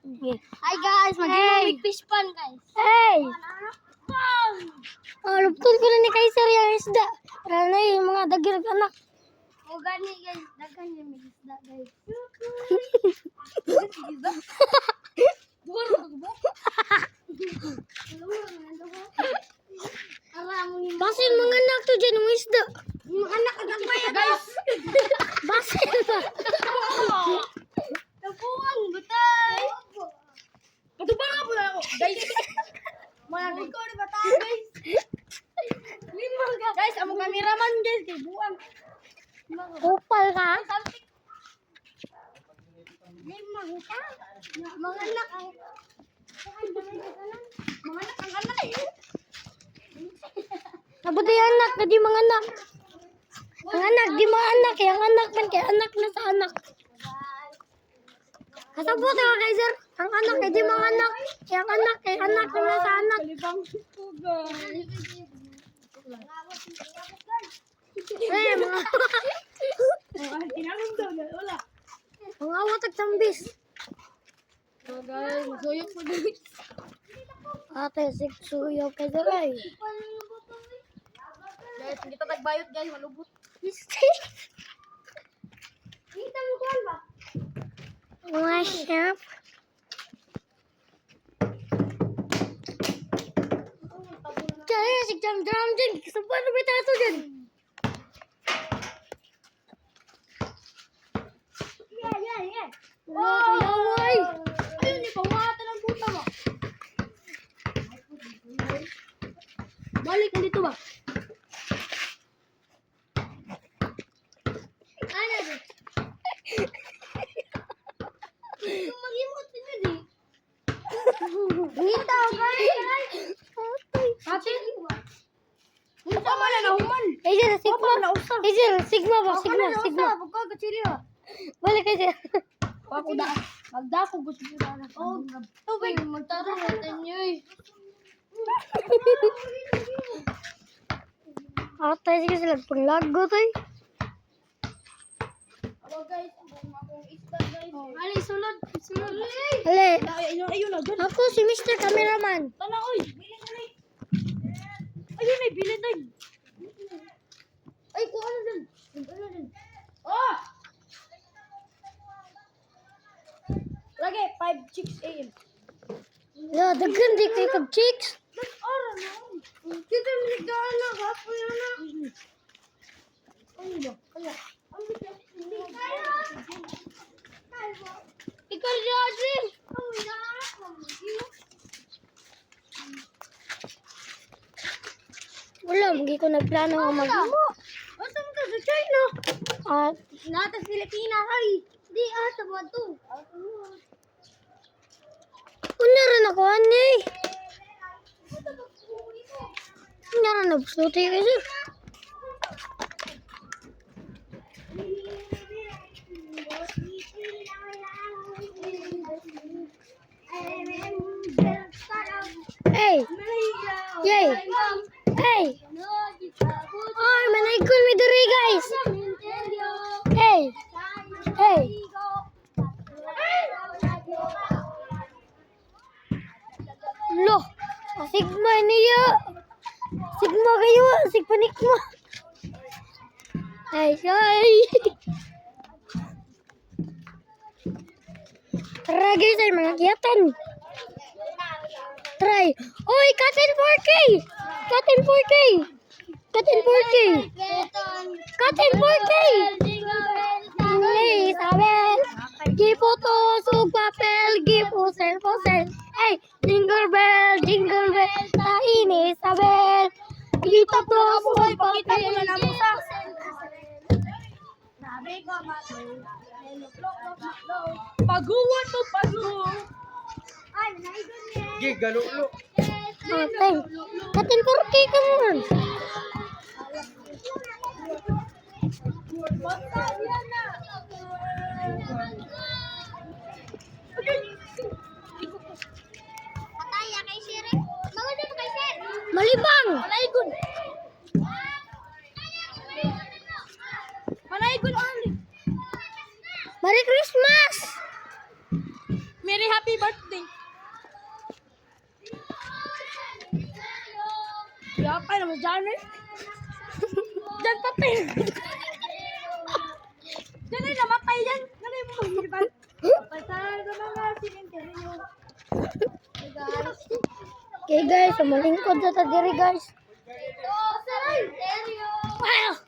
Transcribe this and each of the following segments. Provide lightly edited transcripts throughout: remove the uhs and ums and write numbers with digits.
Okay. Hi guys, mag-iimig fish pan guys. Hey! Oh, lupton ko na ni Kaiser yung isda. Para na yung mga dagir anak. O gani guys, daghan yung may isda guys. Basin mga anak to dyan yung isda. Yung anak nagbayad guys. Basin ba? Tapuan, batay. Patubang nga po na ako, guys. Mga ko ni batay guys. Limang ka. Guys, among kameraman guys, kay buang. Kupal ka? Limang ka. Mga anak ang mga anak ang anak eh. Nabuti yung anak, di mga anak. Ang anak, di mga anak. Yung anak man, kaya anak na sa anak. Kasabot ka, Kaiser. Ang anak, di mga anak. Yung anak, kaya anak na sa anak. Kalibang ko guys. Eh, mga... Tinanong daw na, wala. Mga awat at sambis. So guys, masuyok po guys. Ate, siksuyo, Kaiser ay. Guys, hindi kita tagbayot guys, malubot. Mistake. Kita mo kuhan ba? Wash up. Kaya si jam-jam dyan. Kasabot na may tato dyan. Yeah. Wala, kayaway. Ayun, ni pawatan ang puta mo. Balik ka dito ba? Ano ba? Mag-imot din yun eh. Ngitaw, guys. Ate? Ngita mo na nahuman. Kaiser, sigma. Kaiser, sigma ba? Sigma. Pagkakachili ba? Balik, Kaiser. Magdako gusto ko na. Oh, tubig. Magtarong natin nyo eh. Ate, sige sila. Panglago to eh. Aba guys, akong isda guys. Ali, sulod. Ale, Ayun na, dun. ako si Mr. Cameraman. Tana, oy. Ayun ay, bilin doon. Ay, kuha na dun. Ano dun? Oh! Lagi, 5, 6 a.m. Lo, daghan di kay kag chicks. Nag-ara na. Kita mo nagdaan na, hapo yan na. Ano ba? Kaya, ang bita. Hindi kaya. Ikaw dyan. Oh, Wala, hindi ko nagplano nga mag-imo. Asa mo ka sa China? At, Nata sa Pilipinas, ay. Di, sa Bato. una rin ako, ani. Una rin ako, suti kasi. Hey! Yay! Hey! Ay, manaykol mi diri, guys! Hey! Hey! Lo! Sigma niya! Sigma kayo! Sigpanik mo! Ay, ay! Tara guys, ay mga kiyatan! Try! Oy! Katin 4K! Katin 4K! Katin 4K! Katin 4K! Isabel! Gipoto sug papel, gipusel posel. Hey! Jingle bell, ta ini Isabel! Gitato buhay papel, Paguwan mo, paguwan. Gig, galulo. Okay. Katin 4K ka naman. Malibang! Malaigon. Malaigon only. Merry Christmas! Merry Very happy birthday. Yapay naman dyan eh. Dyan patay. Dyan ay namatay yan. Dyan ay mahirpan. Patay na mga simenteryo. Hey guys. Okay guys, malingkod sa tadiri guys. Wow!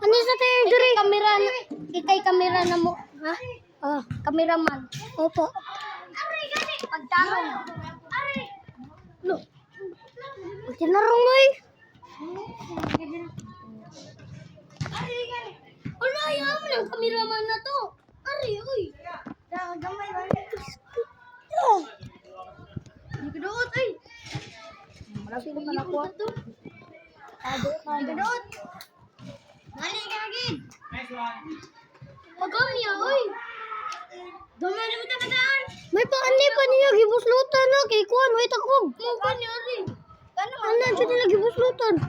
Ano sa tayo diri? Kamera na. Ikay kamera na mo. Ha? Ah, kameraman. Opo. Pagtarong. Lo. Tinarong mo eh. Ano ayaw mo ng kameraman na to? Ari, uy. Gamay ba? Oh. Hindi ko doon, ay. Malaki ko na ako. Hindi ko doon. Dali ka agad. Pagkami ya, uy. Gamay na mo tagadaan. May paani pa niya gibuslutan na kay kuan wait ako. Mukan niya rin. Ano jud nila gibuslutan?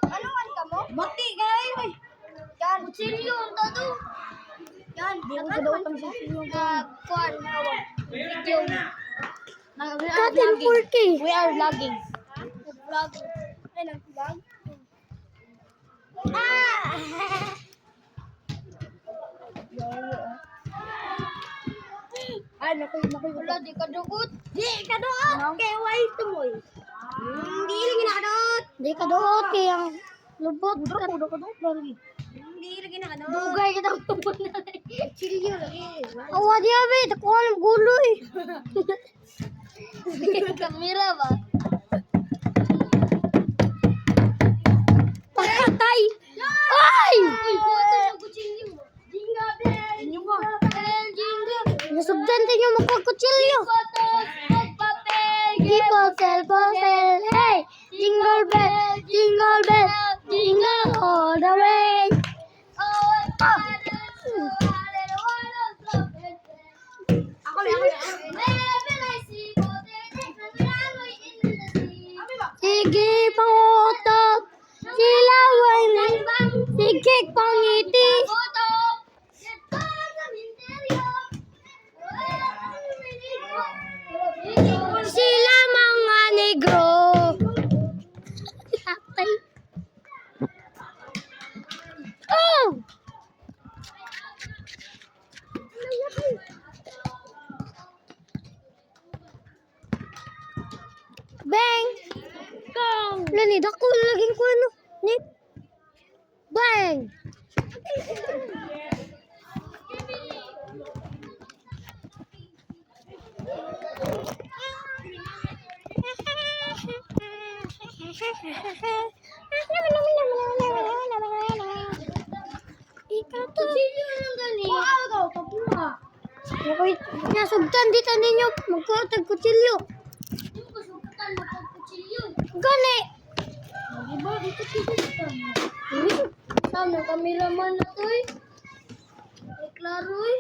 Ano man ka mo? Bakti ka na yun eh. Yan. Kutsilyo ang tato. Yan. Di ko daw ang kutsilyo. Kuan. Video. Katin 4K. We are vlogging. Vlogging. Ay, nag-vlog? Ay, nakoy. Wala di ka dugot. Di ka doon. Kaya why tumoy? Di lagi nakadot. Di ka dugot kay ang lubot. Kudo ka doon. Di lagi nakadot. Dugay kita mo na. Chilyo lagi. Awa di abi, kuan ang guloy. Kamera ba? Patay. Ay! Uy, kuha sa kutsilyo. Jinga bell. Inyo ba? Jinga. Nasubdan tayo magkakutsilyo. Gipotel, potel, hey! Jingle bell, jingle all the way. Ako. Sige pangutot, silaway ng sige pangiti. Sila mga negro. Patay. Oh! Bang! Lani, dako laging ko ano. Ni. Bang! Ikaw to. Nakoy, nasugtan dito ninyo. Magkutag kutsilyo. Gani. Sana kameraman na to eh. Klaro eh.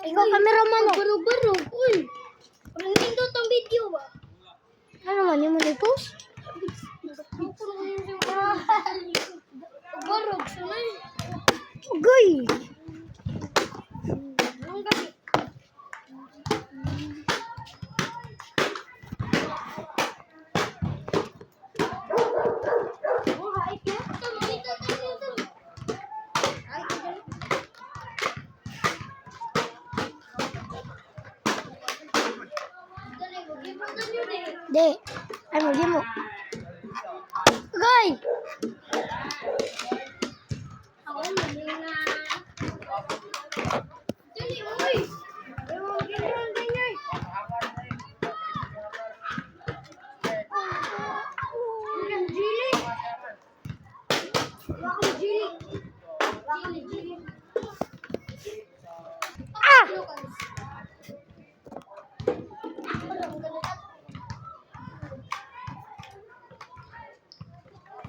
Ikaw kameraman o. Barog-barog. Uy. Parang nindot ang video ba? Ano man yung mali post? Barog, sunay. Ugoy. Ang gabi. De. Ay, mali mo. Ugoy. Ah!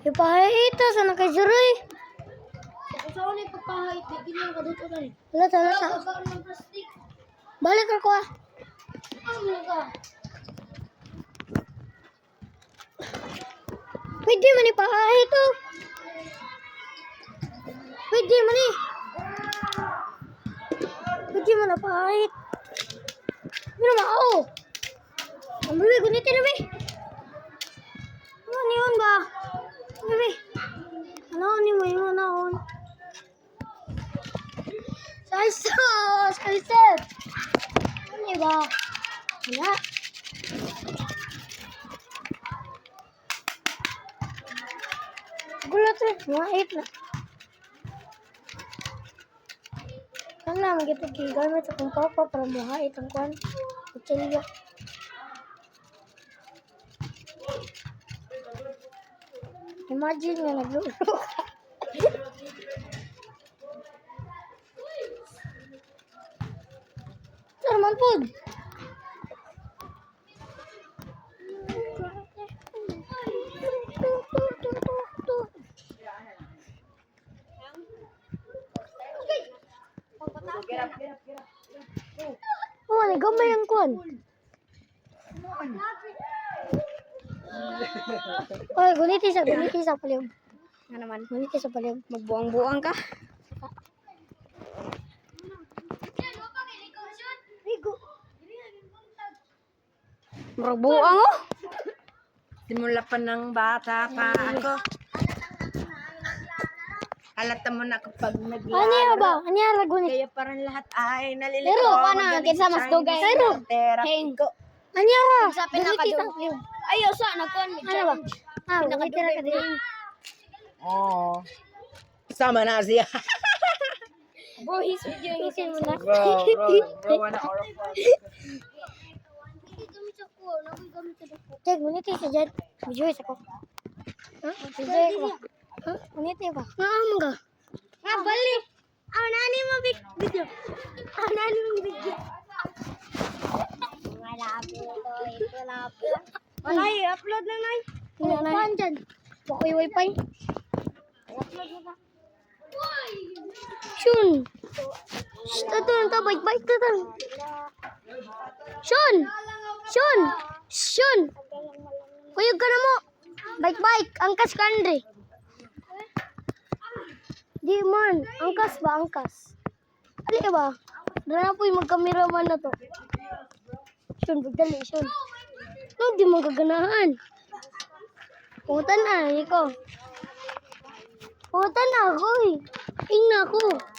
Ipahita sa nakajuroy. Saan ni papahit? Di lang kaduto na eh. Lata, lata. ng plastic. Balik ako ah. Ano ka? Pwede man ipahit oh. Pwede man eh. Lagi mo na pahit. Ano ba? Oo. Ang bebe, gunitin na, be. Ano yun ba? Bebe. Ano ni mo yun naon? Saisos! Saisos! Ano ba? Wala. Gulat rin. Mahit na. Kana magito gamit akong papa para mahait ang kwan. Kutsilyo. Imagine nga naglulo ka. Saan man po? Oh, nagambay ang kwan. Oy, guniti sa palim. Nga naman. Guniti sa palim. Magbuang-buang ka. Magbuang oh. Simula pa ng bata pa ako. Halata mo na kapag Ano naglaro. ba? Ano yung guniti? Kaya parang lahat ay nalilito. Pero, ano, kinsa mas dugay? Pero, Heng. Ano yung Sa guniti sa pinakadugay. palim? Ayo sa nagkuan mi Ano ba? Ah, guniti na ka din. oh. Sama na siya. Bro, he's videoing Guniti mo na. bro, wanna order for Check, guniti sa dyan. Video isa ko. Video ko. Guniti ba? Naamang ka. Nga bali. Aw nani mo video. Aw nani mo video. Wala po. Wala i-upload na nay. Saan dyan? Baka yung wifi. Shun! Shh, ito na bike to to. Shun! Shun! Shun! Kuyog ka na mo. Bike. Angkas ka, Andre. Di man. Angkas ba? Angkas. Ali ka ba? Dala na po yung magkameraman na to. Shun, bagdali. Shun. No, di mo gaganahan. Punta na, ikaw. Punta na ako eh. Ing na ako.